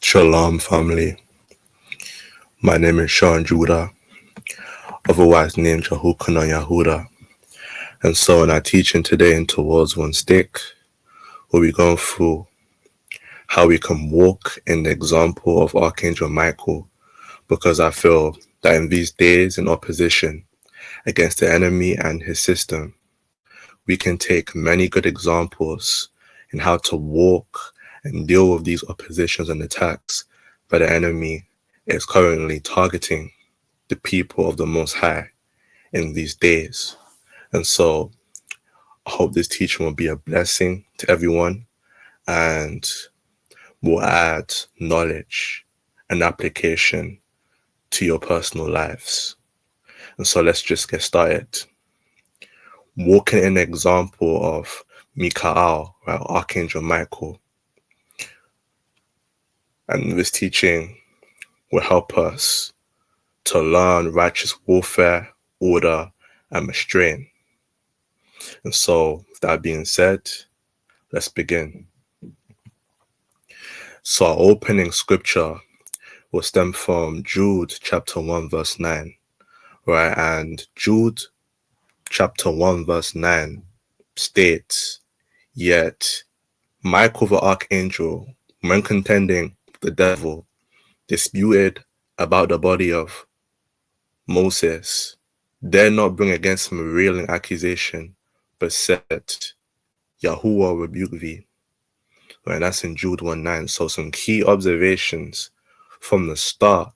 Shalom, family. My name is Sean Judah, otherwise named Jehukana Yahuda. And so, in our teaching today in Towards One Stick, we'll be going through how we can walk in the example of Archangel Michael, because I feel that in these days in opposition against the enemy and his system, we can take many good examples in how to walk and deal with these oppositions and attacks that the enemy is currently targeting the people of the Most High in these days. And so I hope this teaching will be a blessing to everyone and will add knowledge and application to your personal lives. And so let's just get started. Walking in the example of Mikael, right, Archangel Michael. And this teaching will help us to learn righteous warfare, order, and restraint. And so, with that being said, let's begin. So our opening scripture will stem from Jude chapter 1 verse 9, right? And Jude chapter 1 verse 9 states, "Yet Michael the archangel, when contending with the devil, disputed about the body of Moses, dare not bring against him a railing accusation, but said, Yahuwah rebuke thee." Right, that's in Jude 1:9. So some key observations from the start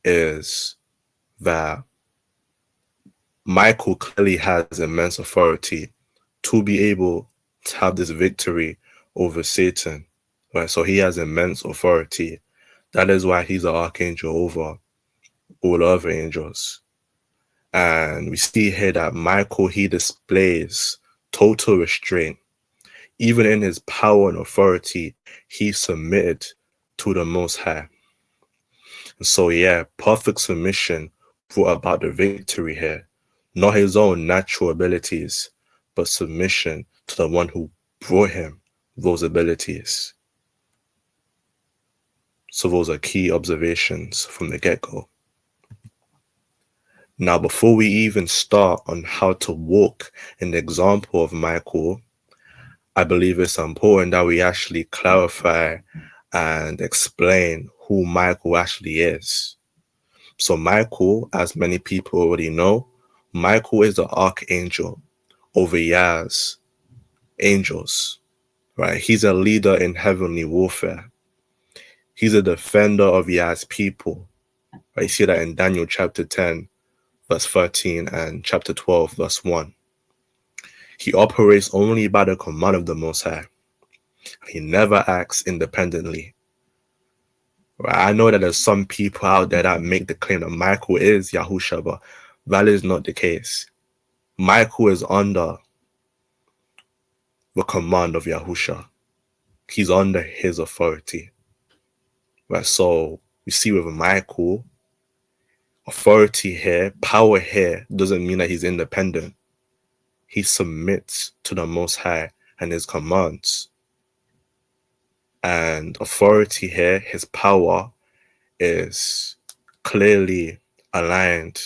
is that Michael clearly has immense authority to be able to have this victory over Satan. Right, so he has immense authority. That is why he's an archangel over all other angels. And we see here that Michael, he displays total restraint. Even in his power and authority, he submitted to the Most High. And so, perfect submission brought about the victory here. Not his own natural abilities, but submission to the one who brought him those abilities. So those are key observations from the get-go. Now, before we even start on how to walk in the example of Michael, I believe it's important that we actually clarify and explain who Michael actually is. So Michael, as many people already know, Michael is the archangel over Yah's angels, right? He's a leader in heavenly warfare. He's a defender of Yah's people. Right? You see that in Daniel chapter 10, verse 13 and chapter 12, verse 1. He operates only by the command of the Most High. He never acts independently. Right? I know that there's some people out there that make the claim that Michael is Yahusha, but that is not the case. Michael is under the command of Yahusha. He's under his authority. Right? So you see with Michael, authority here, power here, doesn't mean that he's independent. He submits to the Most High and his commands. And authority here, his power, is clearly aligned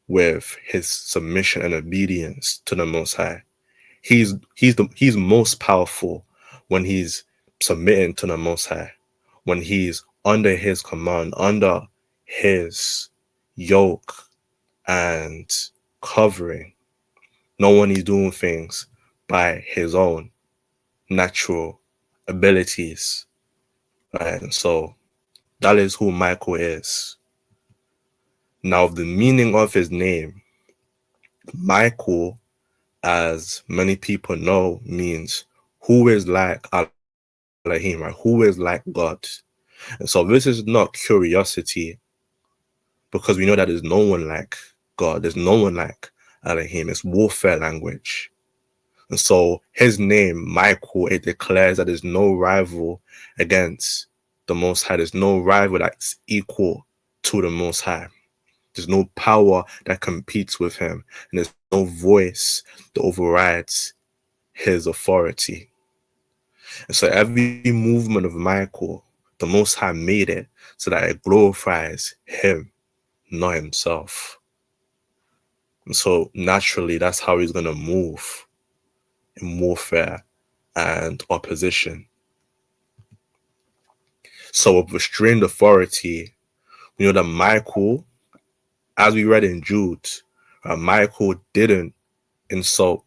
with his submission and obedience to the Most High. He's most powerful when he's submitting to the Most High, when he's under his command, under his yoke and covering. Not when he's doing things by his own natural abilities. Right? And so that is who Michael is. Now, the meaning of his name, Michael, as many people know, means who is like Elohim, right? Who is like God. And so this is not curiosity, because we know that there's no one like God. There's no one like Elohim. It's warfare language. And so his name, Michael, it declares that there's no rival against the Most High. There's no rival that's equal to the Most High. There's no power that competes with him. And there's no voice that overrides his authority. And so every movement of Michael, the Most High made it so that it glorifies him, not himself. And so naturally, that's how he's going to move in warfare and opposition. So with restrained authority, we know that Michael, as we read in Jude, Michael didn't insult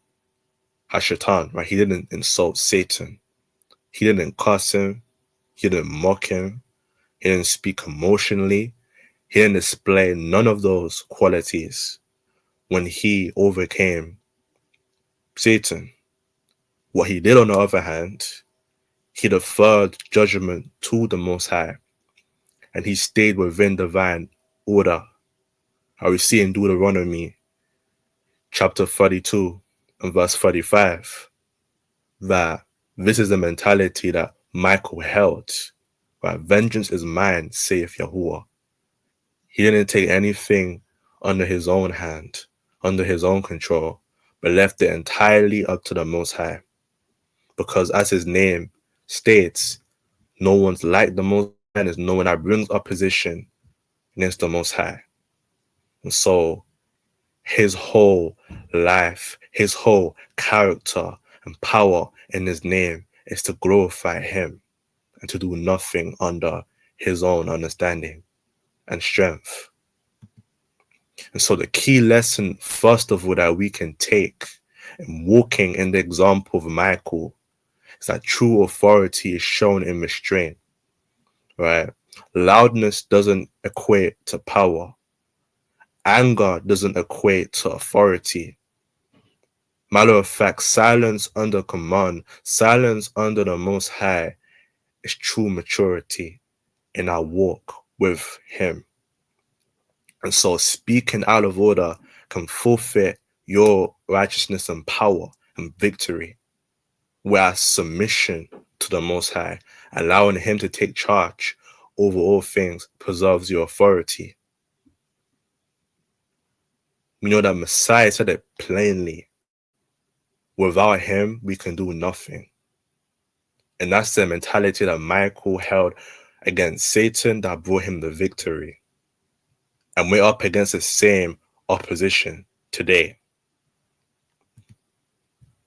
Hashatan, right? He didn't insult Satan. He didn't cuss him. He didn't mock him. He didn't speak emotionally. He didn't display none of those qualities when he overcame Satan. What he did, on the other hand, he deferred judgment to the Most High, and he stayed within divine order. How we see in Deuteronomy chapter 32 and verse 35, that this is the mentality that Michael held, right? Vengeance is mine, saith Yahuwah. He didn't take anything under his own hand, under his own control, but left it entirely up to the Most High. Because as his name states, no one's like the Most High, and there's no one that brings opposition against the Most High. And so his whole life, his whole character and power in his name is to glorify him and to do nothing under his own understanding and strength. And so the key lesson, first of all, that we can take in walking in the example of Michael is that true authority is shown in restraint, right? Loudness doesn't equate to power. Anger doesn't equate to authority. Matter of fact, silence under command, silence under the Most High is true maturity in our walk with him. And so speaking out of order can forfeit your righteousness and power and victory, whereas submission to the Most High, allowing him to take charge over all things, preserves your authority. We know that Messiah said it plainly. Without him, we can do nothing. And that's the mentality that Michael held against Satan that brought him the victory. And we're up against the same opposition today.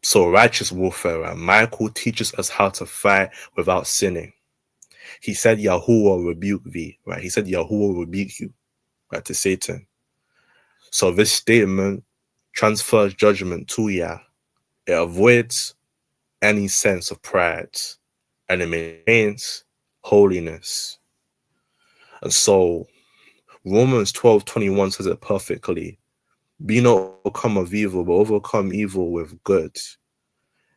So righteous warfare, right? Michael teaches us how to fight without sinning. He said, Yahuwah rebuke thee, right? He said, Yahuwah rebuke you, right, to Satan. So this statement transfers judgment to Yah. It avoids any sense of pride, and it maintains holiness. And so Romans 12:21 says it perfectly. Be not overcome of evil, but overcome evil with good.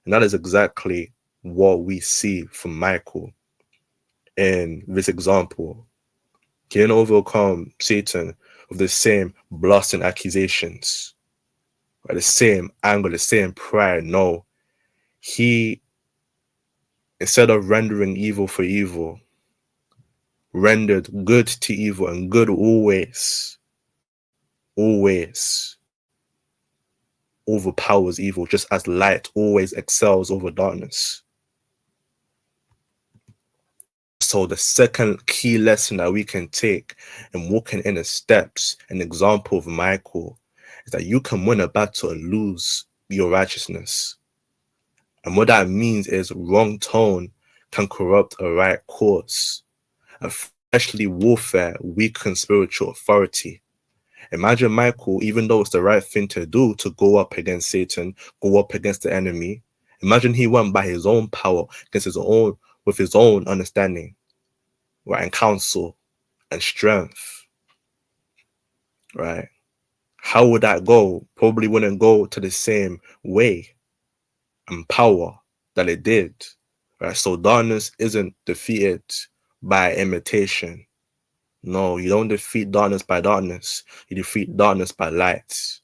And that is exactly what we see from Michael in this example. He didn't overcome Satan with the same blasting accusations, right? The same anger, the same pride. No, he, instead of rendering evil for evil, rendered good to evil, and good always overpowers evil, just as light always excels over darkness. So the second key lesson that we can take in walking in the steps, an example of Michael, is that you can win a battle and lose your righteousness. And what that means is wrong tone can corrupt a right course. And fleshly warfare weakens spiritual authority. Imagine Michael, even though it's the right thing to do to go up against Satan, go up against the enemy. Imagine he went by his own power, with his own understanding, right, and counsel and strength, right? How would that go? Probably wouldn't go to the same way and power that it did, right? So darkness isn't defeated by imitation. No, you don't defeat darkness by darkness. You defeat darkness by light.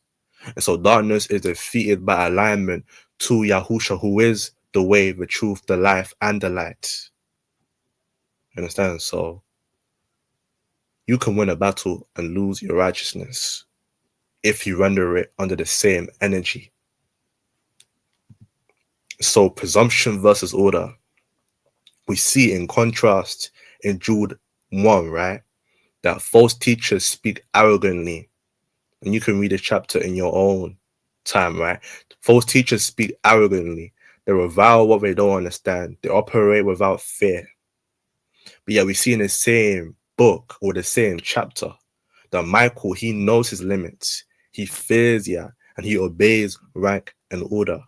And so darkness is defeated by alignment to Yahusha, who is the way, the truth, the life, and the light. Understand? So you can win a battle and lose your righteousness if you render it under the same energy. So presumption versus order. We see in contrast in Jude 1, right, that false teachers speak arrogantly. And you can read the chapter in your own time, right? False teachers speak arrogantly. They revile what they don't understand. They operate without fear. But yet we see in the same book or the same chapter that Michael, he knows his limits. He fears Yah and he obeys rank and order.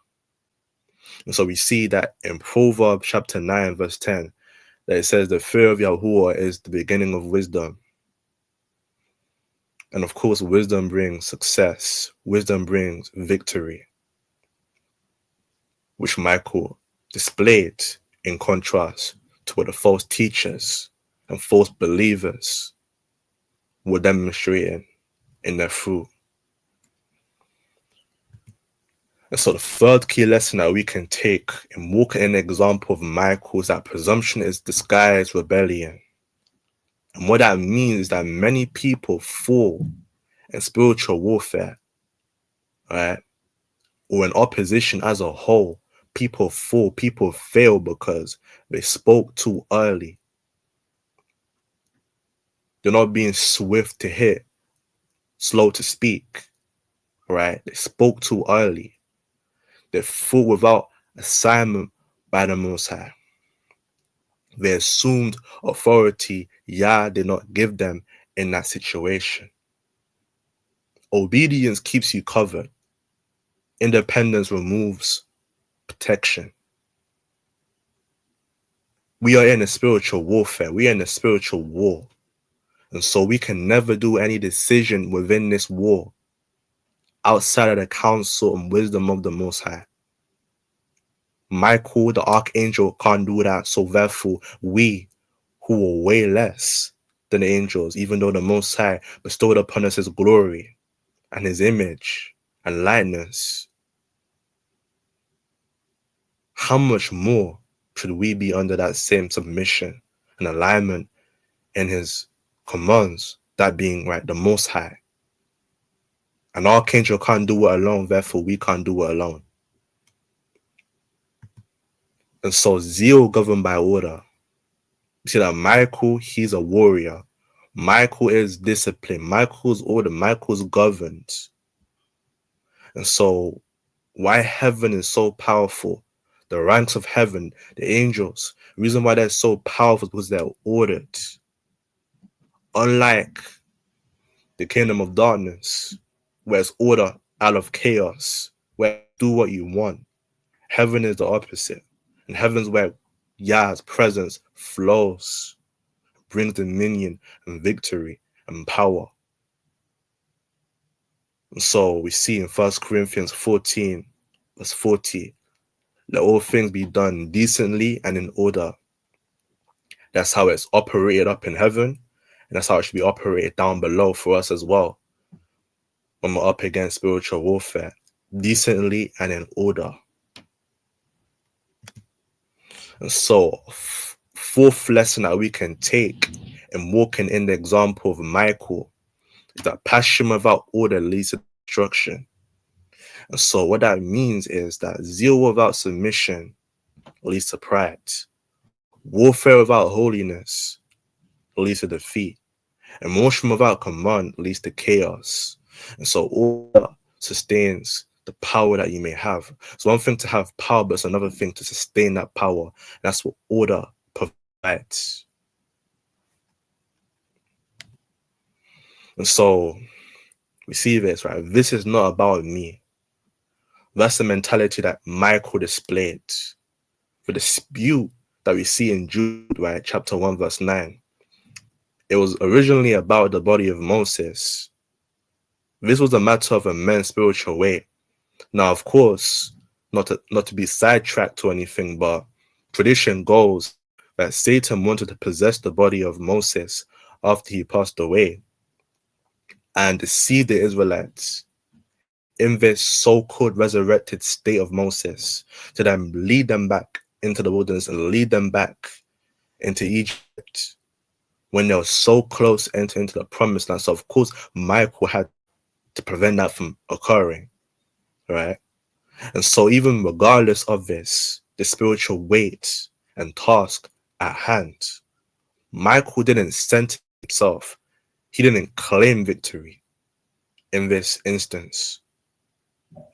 And so we see that in Proverbs chapter 9, verse 10, that it says the fear of Yahuwah is the beginning of wisdom. And of course, wisdom brings success. Wisdom brings victory, which Michael displayed in contrast to what the false teachers and false believers were demonstrating in their fruit. And so the third key lesson that we can take in walking in the example of Michael is that presumption is disguised rebellion. And what that means is that many people fall in spiritual warfare, right? Or in opposition as a whole. People fall, people fail because they spoke too early. They're not being swift to hit, slow to speak, right? They spoke too early. They fought without assignment by the Most High. They assumed authority Yah did not give them in that situation. Obedience keeps you covered. Independence removes protection. We are in a spiritual warfare. We are in a spiritual war. And so we can never do any decision within this war outside of the counsel and wisdom of the Most High. Michael, the Archangel, can't do that. So therefore, we, who are way less than the angels, even though the Most High bestowed upon us his glory and his image and likeness, how much more should we be under that same submission and alignment in his commands, that being, right, the Most High? An archangel can't do it alone, therefore we can't do it alone. And so zeal governed by order. You see that Michael, he's a warrior. Michael is disciplined. Michael's order. Michael's governed. And so why heaven is so powerful, the ranks of heaven, the angels, the reason why they're so powerful is because they're ordered. Unlike the kingdom of darkness, where it's order out of chaos, where you do what you want. Heaven is the opposite. And heaven's where Yah's presence flows, brings dominion and victory and power. And so we see in 1 Corinthians 14, verse 40, let all things be done decently and in order. That's how it's operated up in heaven, and that's how it should be operated down below for us as well when we're up against spiritual warfare, decently and in order. And so, fourth lesson that we can take in walking in the example of Michael is that passion without order leads to destruction. And so what that means is that zeal without submission leads to pride. Warfare without holiness leads to defeat. Emotion without command leads to chaos. And so order sustains the power that you may have. It's one thing to have power, but it's another thing to sustain that power. That's what order provides. And so we see this, right? This is not about me. That's the mentality that Michael displayed. The dispute that we see in Jude, right, chapter 1, verse 9. It was originally about the body of Moses. This was a matter of immense spiritual weight. Now, of course, not to be sidetracked or anything, but tradition goes that Satan wanted to possess the body of Moses after he passed away and deceive the Israelites in this so-called resurrected state of Moses to then lead them back into the wilderness and lead them back into Egypt when they were so close to enter into the promised land. So of course, Michael had to prevent that from occurring, right? And so even regardless of this, the spiritual weight and task at hand. Michael didn't center himself. He didn't claim victory in this instance,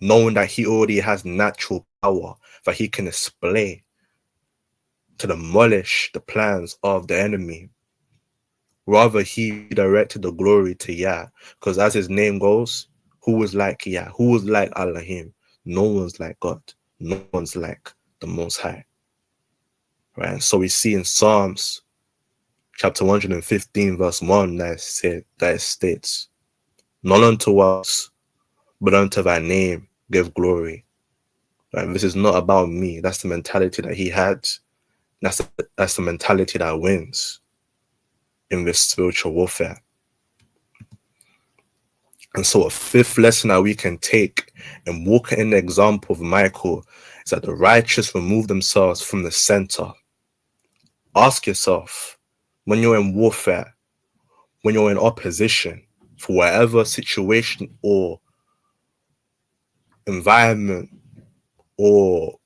knowing that he already has natural power that he can display to demolish the plans of the enemy. Rather, he directed the glory to Yah, because as his name goes, who is like Yah? Who is like Elohim? No one's like God. No one's like the Most High. Right? And so we see in Psalms chapter 115, verse 1, that it states, "Not unto us, but unto thy name give glory." Right? This is not about me. That's the mentality that he had. That's the mentality that wins in this spiritual warfare. And so a fifth lesson that we can take and walk in the example of Michael is that the righteous remove themselves from the center. Ask yourself, when you're in warfare, when you're in opposition for whatever situation or environment or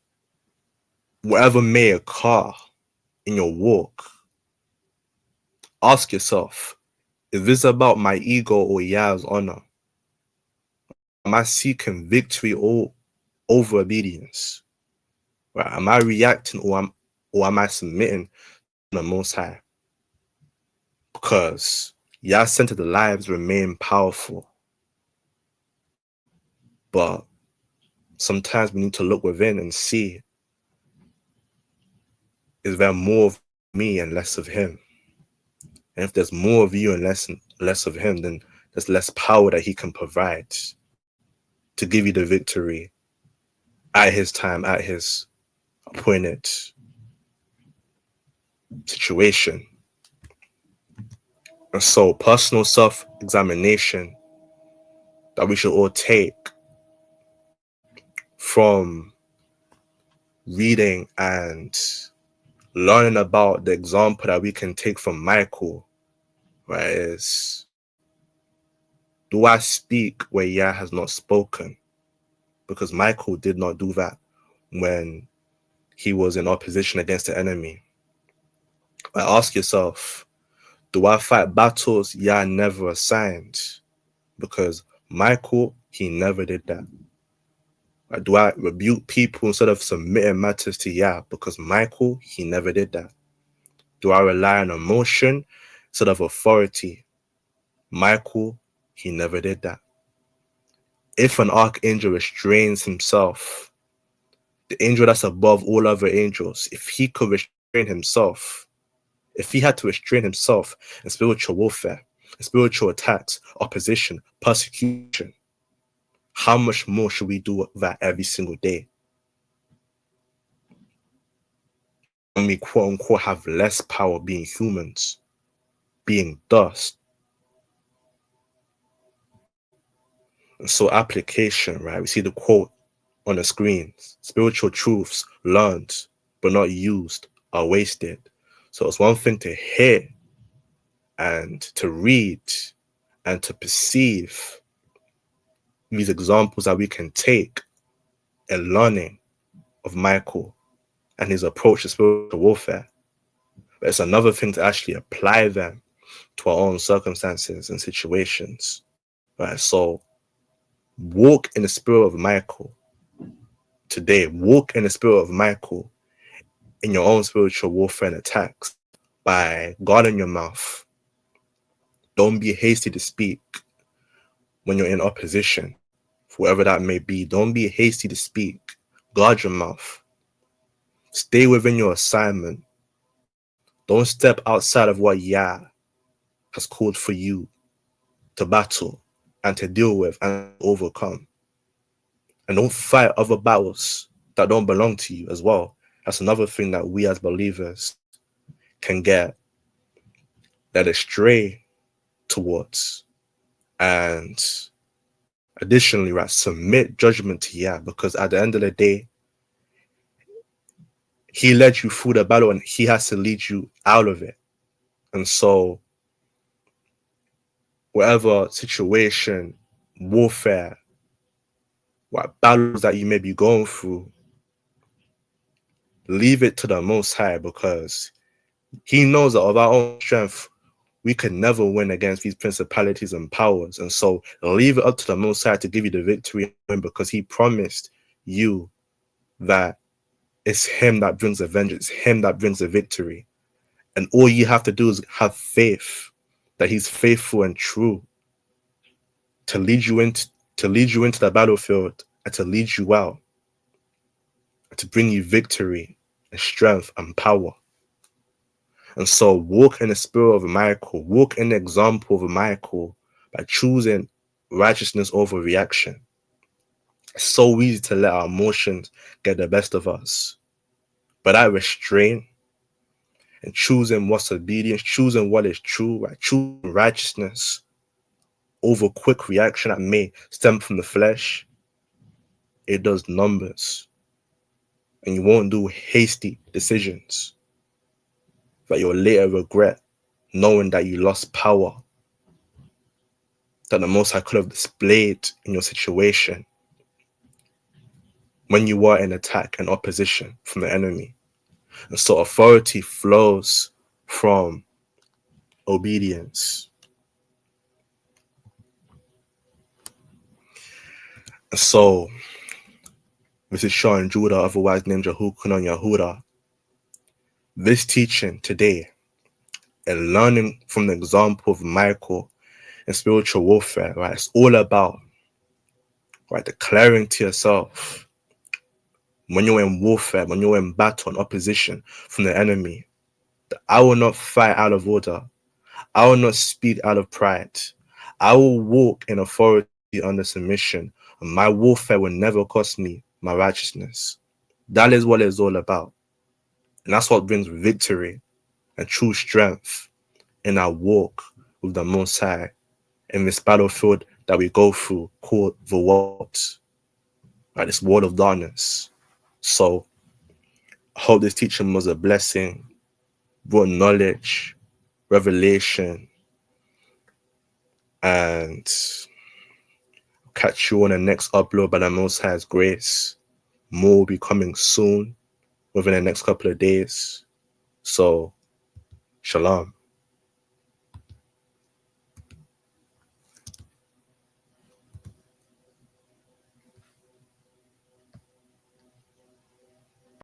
whatever may occur in your walk, ask yourself, is this about my ego or Yah's honor? Am I seeking victory or over obedience? Right? Am I reacting or am I submitting to the Most High? Because Yah-centered lives remain powerful, but sometimes we need to look within and see, is there more of me and less of him? And if there's more of you and less of him, then there's less power that he can provide to give you the victory at his time, at his appointed situation. And so personal self-examination that we should all take from reading and learning about the example that we can take from Michael, right, is, do I speak where Yah has not spoken? Because Michael did not do that when he was in opposition against the enemy. Ask yourself, do I fight battles Yah never assigned? Because Michael, he never did that. Do I rebuke people instead of submitting matters to Yah? Because Michael, he never did that. Do I rely on emotion instead of authority? Michael, he never did that. If an archangel restrains himself, the angel that's above all other angels, if he could restrain himself, if he had to restrain himself in spiritual warfare, in spiritual attacks, opposition, persecution, how much more should we do that every single day? And we quote unquote have less power being humans, being dust. And so application, right? We see the quote on the screen: spiritual truths learned but not used are wasted. So it's one thing to hear and to read and to perceive these examples that we can take in learning of Michael and his approach to spiritual warfare. But it's another thing to actually apply them to our own circumstances and situations. Right? So walk in the spirit of Michael today. Walk in the spirit of Michael in your own spiritual warfare and attacks by guarding your mouth. Don't be hasty to speak when you're in opposition, whoever that may be. Don't be hasty to speak. Guard your mouth. Stay within your assignment. Don't step outside of what Yah has called for you to battle and to deal with and overcome. And don't fight other battles that don't belong to you as well. That's another thing that we as believers can get led astray towards. And additionally, right, submit judgment to Yah, because at the end of the day, he led you through the battle and he has to lead you out of it. And so whatever situation, warfare, what battles that you may be going through, leave it to the Most High, because He knows that of our own strength, we can never win against these principalities and powers. And so leave it up to the Most High to give you the victory and win, because he promised you that it's him that brings the vengeance, him that brings the victory. And all you have to do is have faith that he's faithful and true to lead you into the battlefield and to lead you out, and to bring you victory and strength and power. And so walk in the spirit of Michael, walk in the example of Michael by choosing righteousness over reaction. It's so easy to let our emotions get the best of us. But I restrain and choosing what's obedience, choosing what is true, right? Choosing righteousness over quick reaction that may stem from the flesh, it does numbers. And you won't do hasty decisions that you'll later regret, knowing that you lost power that the Most High could have displayed in your situation when you were in attack and opposition from the enemy. And so authority flows from obedience. And so this is Sean Judah, otherwise named Yahukunan Yahuda. This teaching today and learning from the example of Michael in spiritual warfare, right? It's all about, right, declaring to yourself when you're in warfare, when you're in battle and opposition from the enemy, that I will not fight out of order. I will not speak out of pride. I will walk in authority under submission, and my warfare will never cost me my righteousness. That is what it's all about. And that's what brings victory and true strength in our walk with the Most High in this battlefield that we go through called the world, right? This world of darkness. So I hope this teaching was a blessing, brought knowledge, revelation, and catch you on the next upload by the Most High's grace. More will be coming soon within the next couple of days. So, shalom.